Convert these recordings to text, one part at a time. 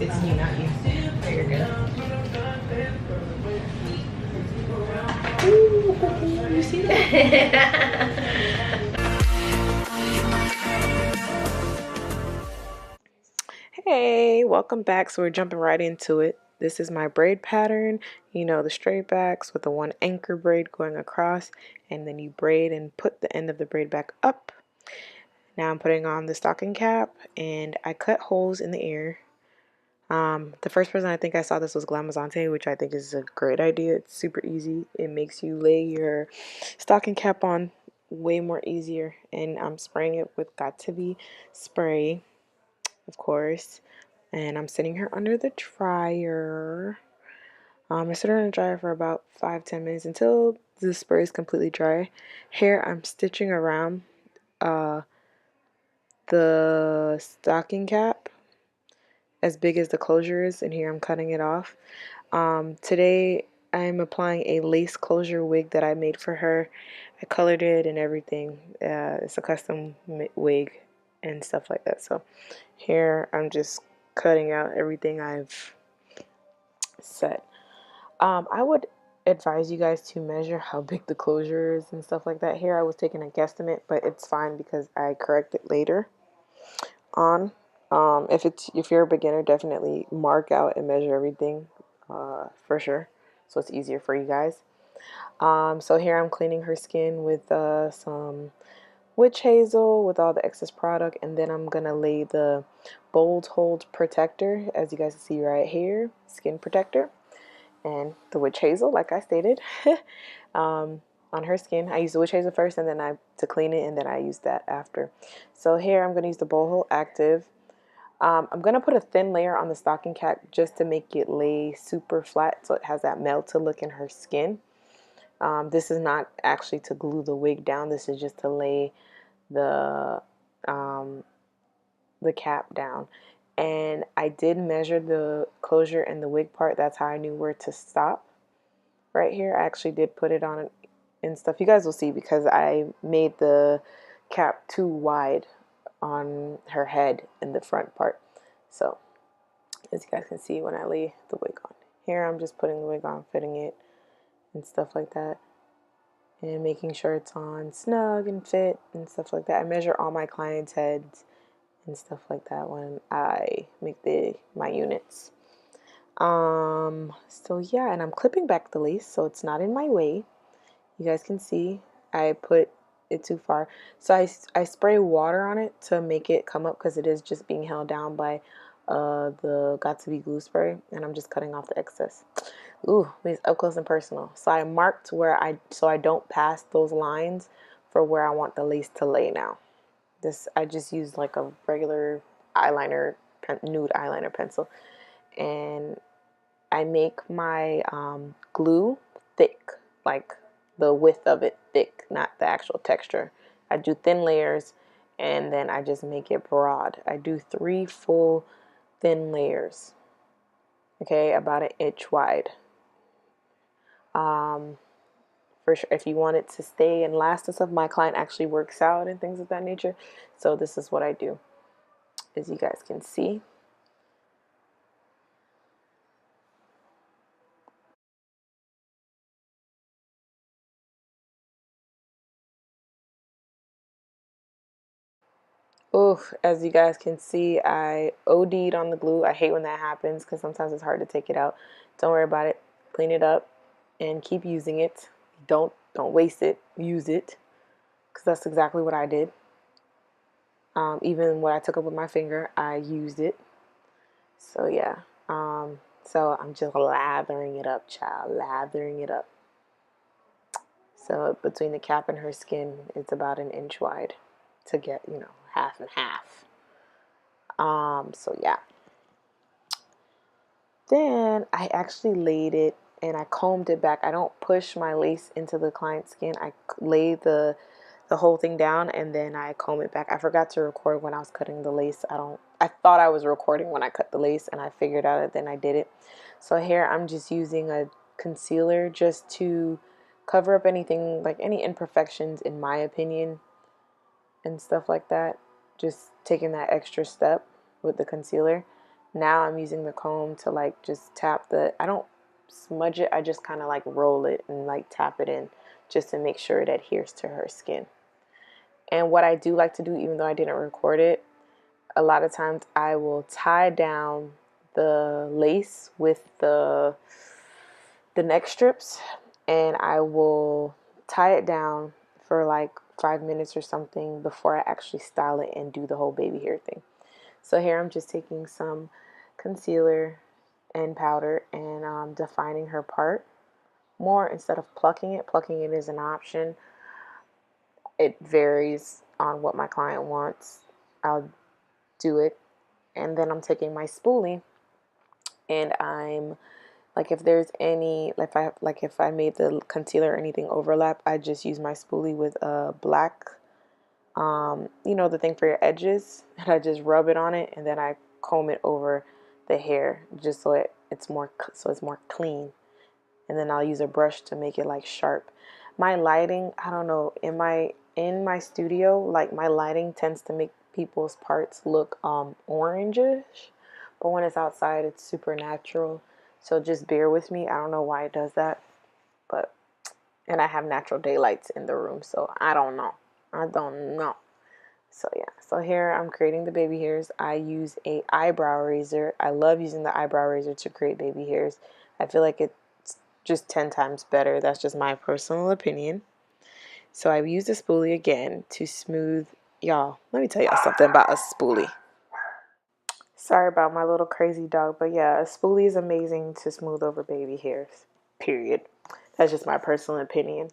It's you, not you. Oh, you're good. Ooh, you see that? Hey, welcome back. So we're jumping right into it. This is my braid pattern. You know, the straight backs with the one anchor braid going across, and then you braid and put the end of the braid back up. Now I'm putting on the stocking cap, and I cut holes in the ear. The first person I think I saw this was Glamazante, which I think is a great idea. It's super easy. It makes you lay your stocking cap on way more easier. And I'm spraying it with Got To Be spray, of course. And I'm sitting her under the dryer. I sit her in the dryer for about 5-10 minutes until the spray is completely dry. Here I'm stitching around the stocking cap as big as the closure is, and here I'm cutting it off. Today I'm applying a lace closure wig that I made for her. I colored it and everything. It's a custom wig and stuff like that. So here I'm just cutting out everything I've set. I would advise you guys to measure how big the closure is and stuff like that. Here I was taking a guesstimate, but it's fine because I correct it later on. If you're a beginner, definitely mark out and measure everything for sure, so it's easier for you guys. So here I'm cleaning her skin with some witch hazel with all the excess product, and then I'm gonna lay the bold hold protector, as you guys see right here, skin protector, and the witch hazel, like I stated, on her skin. I use the witch hazel first, and then to clean it, and then I use that after. So here I'm gonna use the bold hold active. I'm gonna put a thin layer on the stocking cap just to make it lay super flat, so it has that melted look in her skin. This is not actually to glue the wig down. This is just to lay the cap down. And I did measure the closure and the wig part. That's how I knew where to stop. Right here, I actually did put it on and stuff. You guys will see because I made the cap too wide on her head in the front part. So as you guys can see when I lay the wig on. Here I'm just putting the wig on, fitting it and stuff like that, and making sure it's on snug and fit and stuff like that. I measure all my clients' heads and stuff like that when I make my units. So yeah, and I'm clipping back the lace so it's not in my way. You guys can see I put it too far, so I spray water on it to make it come up because it is just being held down by the Got To Be glue spray, and I'm just cutting off the excess. Ooh, it's up close and personal. So I marked so I don't pass those lines for where I want the lace to lay now. I just used like a regular eyeliner, nude eyeliner pencil, and I make my glue thick, like the width of it thick, not the actual texture. I do thin layers, and then I just make it broad. I do 3 full thin layers, okay, about an inch wide. For sure, if you want it to stay and last and stuff, my client actually works out and things of that nature, so this is what I do, as you guys can see. Oof, as you guys can see, I OD'd on the glue. I hate when that happens because sometimes it's hard to take it out. Don't worry about it. Clean it up and keep using it. Don't waste it. Use it, because that's exactly what I did. Even what I took up with my finger, I used it. So yeah. So I'm just lathering it up, child. Lathering it up. So between the cap and her skin, it's about an inch wide to get, half and half. So yeah. Then I actually laid it and I combed it back. I don't push my lace into the client's skin. I lay the whole thing down and then I comb it back. I forgot to record when I was cutting the lace. I thought I was recording when I cut the lace, and I figured out it, then I did it. So here I'm just using a concealer just to cover up anything, like any imperfections in my opinion and stuff like that. Just taking that extra step with the concealer. Now I'm using the comb to like just tap I don't smudge it, I just kind of like roll it and like tap it in just to make sure it adheres to her skin. And what I do like to do, even though I didn't record it, a lot of times I will tie down the lace with the neck strips, and I will tie it down for like 5 minutes or something before I actually style it and do the whole baby hair thing. So here I'm just taking some concealer and powder and defining her part more instead of plucking it. Plucking it is an option. It varies on what my client wants. I'll do it. And then I'm taking my spoolie, and I'm like, if there's any, if I made the concealer or anything overlap, I just use my spoolie with a black, you know, the thing for your edges, and I just rub it on it, and then I comb it over the hair just so it's more clean. And then I'll use a brush to make it like sharp. My lighting, I don't know, in my studio, like my lighting tends to make people's parts look orangish, but when it's outside it's super natural. So just bear with me. I don't know why it does that, but and I have natural daylights in the room, so I don't know. So yeah, so here I'm creating the baby hairs. I use a eyebrow razor. I love using the eyebrow razor to create baby hairs. I feel like it's just 10 times better. That's just my personal opinion. So I use the spoolie again to smooth. Y'all, let me tell y'all something about a spoolie. Sorry about my little crazy dog, but yeah, a spoolie is amazing to smooth over baby hairs, period. That's just my personal opinion.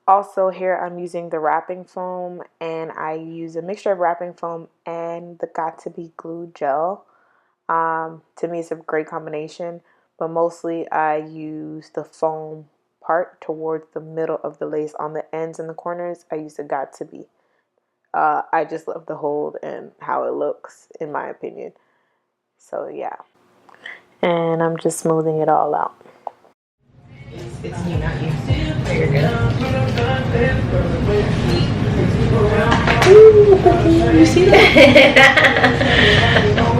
Also, here I'm using the wrapping foam, and I use a mixture of wrapping foam and the Got To Be glue gel. To me, it's a great combination, but mostly I use the foam part towards the middle of the lace. On the ends and the corners, I use the Got To Be. I just love the hold and how it looks, in my opinion. So yeah, and I'm just smoothing it all out. It's you, not you. So you're good. Ooh, you see that?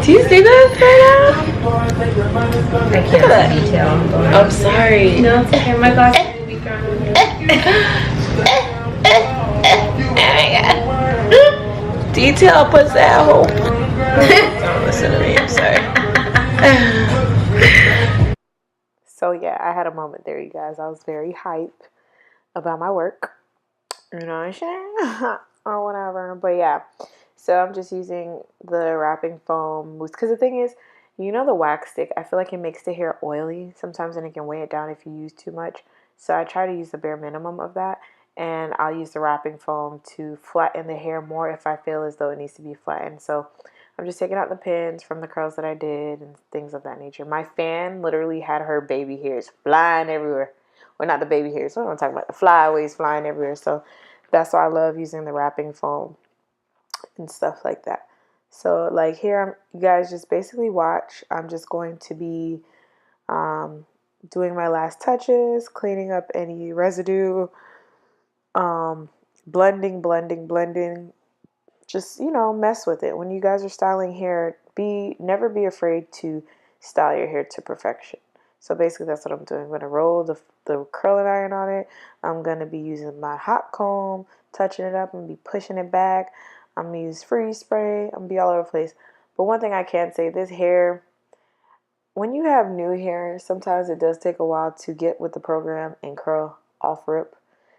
Do you see that right I can't see detail. now? I'm sorry. No, it's okay. My glasses will be thrown Oh my god. Detail puts that hope. Don't listen to me, I'm sorry. So yeah, I had a moment there, you guys. I was very hype about my work. You know what I'm saying? Or whatever. But yeah. So I'm just using the wrapping foam mousse. Because the thing is, you know the wax stick, I feel like it makes the hair oily sometimes, and it can weigh it down if you use too much. So I try to use the bare minimum of that. And I'll use the wrapping foam to flatten the hair more if I feel as though it needs to be flattened. So I'm just taking out the pins from the curls that I did and things of that nature. My fan literally had her baby hairs flying everywhere. Well, not the baby hairs. What am I talking about? The flyaways flying everywhere. So that's why I love using the wrapping foam and stuff like that. So like here, you guys just basically watch. I'm just going to be doing my last touches, cleaning up any residue, blending. Just, you know, mess with it. When you guys are styling hair, never be afraid to style your hair to perfection. So basically that's what I'm doing. I'm going to roll the curling iron on it. I'm going to be using my hot comb, touching it up, and be pushing it back. I'm going to use freeze spray. I'm going to be all over the place. But one thing I can say, this hair, when you have new hair, sometimes it does take a while to get with the program and curl off rip.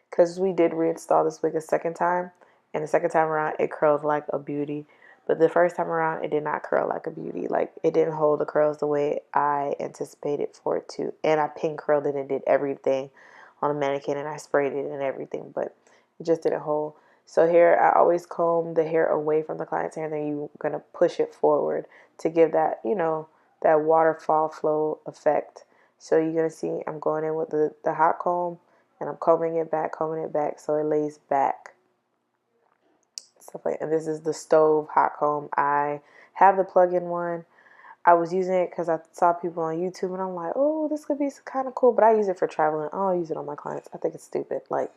Because we did reinstall this wig a second time, and the second time around it curled like a beauty. But the first time around it did not curl like a beauty. Like, it didn't hold the curls the way I anticipated for it to. And I pin curled it and did everything on a mannequin, and I sprayed it and everything, but it just didn't hold. So here I always comb the hair away from the client's hair, and then you're going to push it forward to give that, you know, that waterfall flow effect. So you're going to see I'm going in with the hot comb, and I'm combing it back so it lays back. Stuff like, and this is the stove hot comb. I have the plug-in one. I was using it because I saw people on YouTube, and I'm like, oh, this could be kind of cool. But I use it for traveling. I don't use it on my clients. I think it's stupid. Like,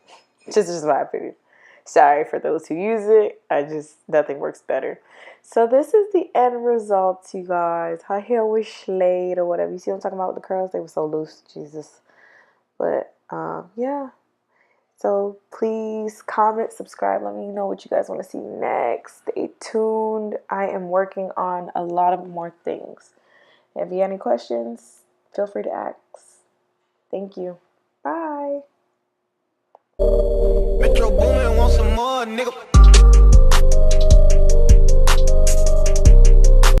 just my opinion. Sorry for those who use it. Nothing works better. So this is the end result, you guys. Her hair was slayed or whatever. You see what I'm talking about with the curls? They were so loose, Jesus. But yeah. So please comment, subscribe. Let me know what you guys want to see next. Stay tuned. I am working on a lot of more things. If you have any questions, feel free to ask. Thank you. Bye. Metro Boomin want some more, nigga.